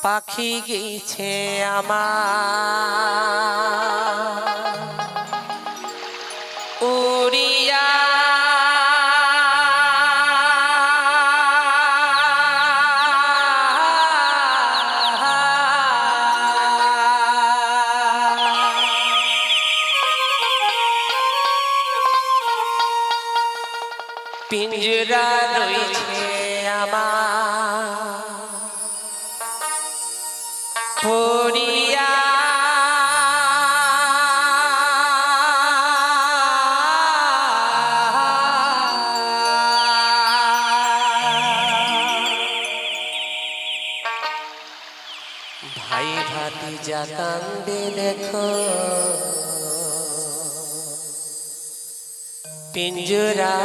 পাখি গেছে আমার উড়িয়া পিঞ্জরা রয়েছে আমার পড়িয়া ভাই ভাতিজা কান্দে দেখো পিঞ্জরা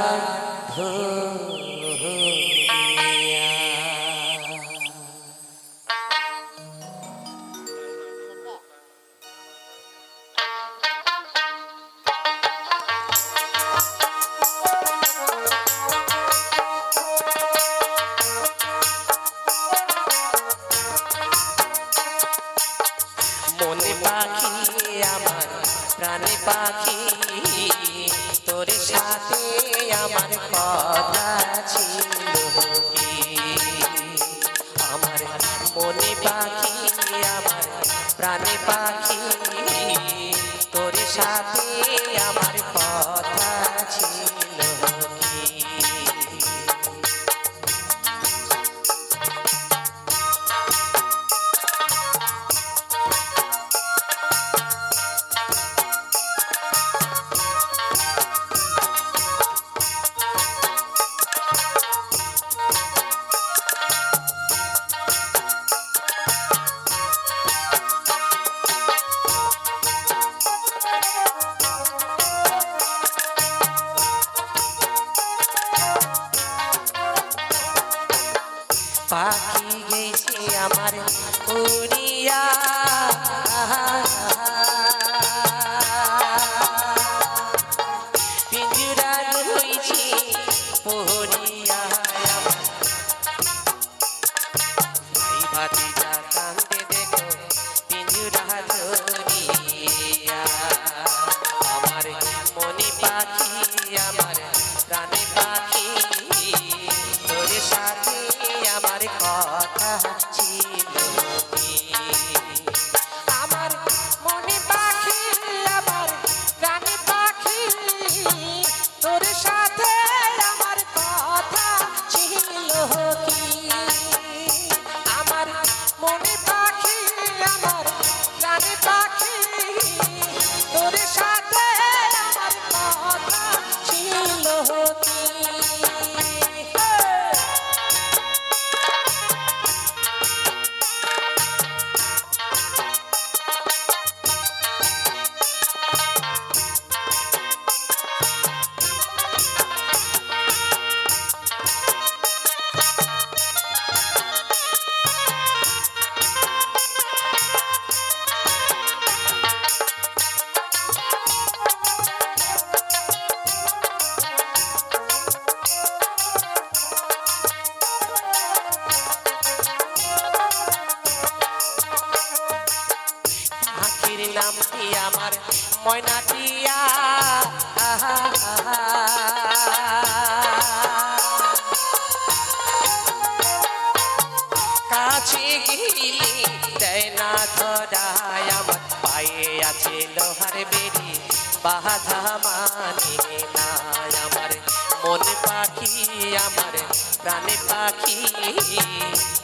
মনে পাখি আমার প্রাণে পাখি তোর সাথে আমার কথা ছিল কি আমার মনে পাখি আমার প্রাণে পাখি তোর সাথে আমার কথা ছিল কি পাখি গেছে আমার উড়িয়া পিঞ্জরা রয়েছে পড়িয়া ভাই ভাতিজা কান্দে দেখো পিঞ্জরা ধরিয়া আমার মনে পাখি আমার প্রাণে পাখি তোর সাথে আমার কথা ছিল কি আমার মনে পাখি আমার প্রাণে পাখি তোর সাথে আমার কথা ছিল কি আমার মনে পাখি আমার প্রাণে পাখি তোর সাথে আমার কথা ছিল কি আখির নামটি আমার ময়নাটিয়া কাছে গেলি দেয় না ধরায় আমার পায়ে আছে লোহার বেরি বাধা মানে না আমার মন পাখি আমার প্রাণে পাখি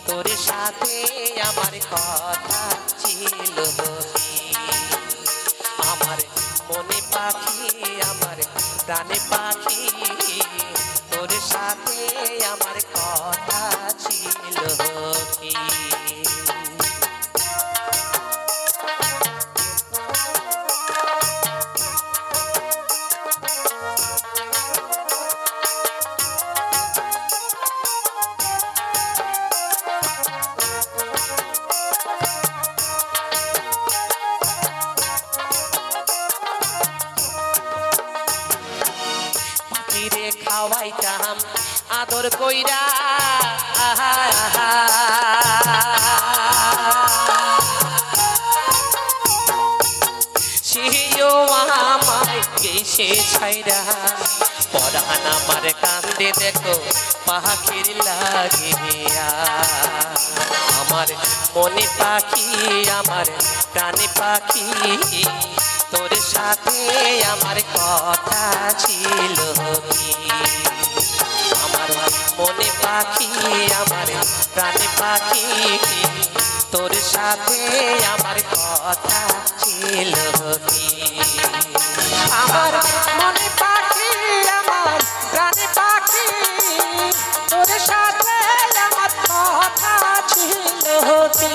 তোর সাথে আমার কথা ছিল কি আমার মনে পাখি আমার প্রাণে পাখি তোর সাথে আমার কথা ছিল কি রে যাইতাম আদর কইরা সিও আমায় গেছে ছাইরা পরাণ আমার কান্দে দেখো পাখির লাগিয়া আমার মনে পাখি আমার প্রাণে পাখি তোর সাথে আমার কথা ছিল কি আমার মনে পাখি আমার প্রাণে পাখি তোর সাথে আমার কথা ছিল কি আমার মনে পাখি আমার প্রাণে পাখি তোর সাথে আমার কথা ছিল কি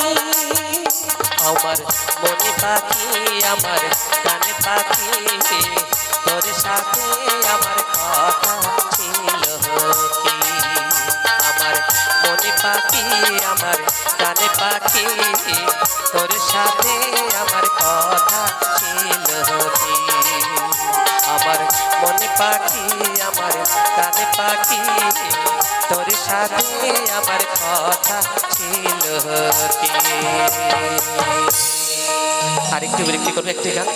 আমার মনে পাখি আমার প্রাণে পাখি তোর সাথে আমার কথা ছিল কি আমার মনে পাখি আমার প্রাণে পাখি তোর সাথে আমার কথা ছিল কি আমার মনে পাখি আমার প্রাণে পাখি তোর সাথে আমার কথা ছিল কি আরেকটু বিরক্তি করবে একটি গান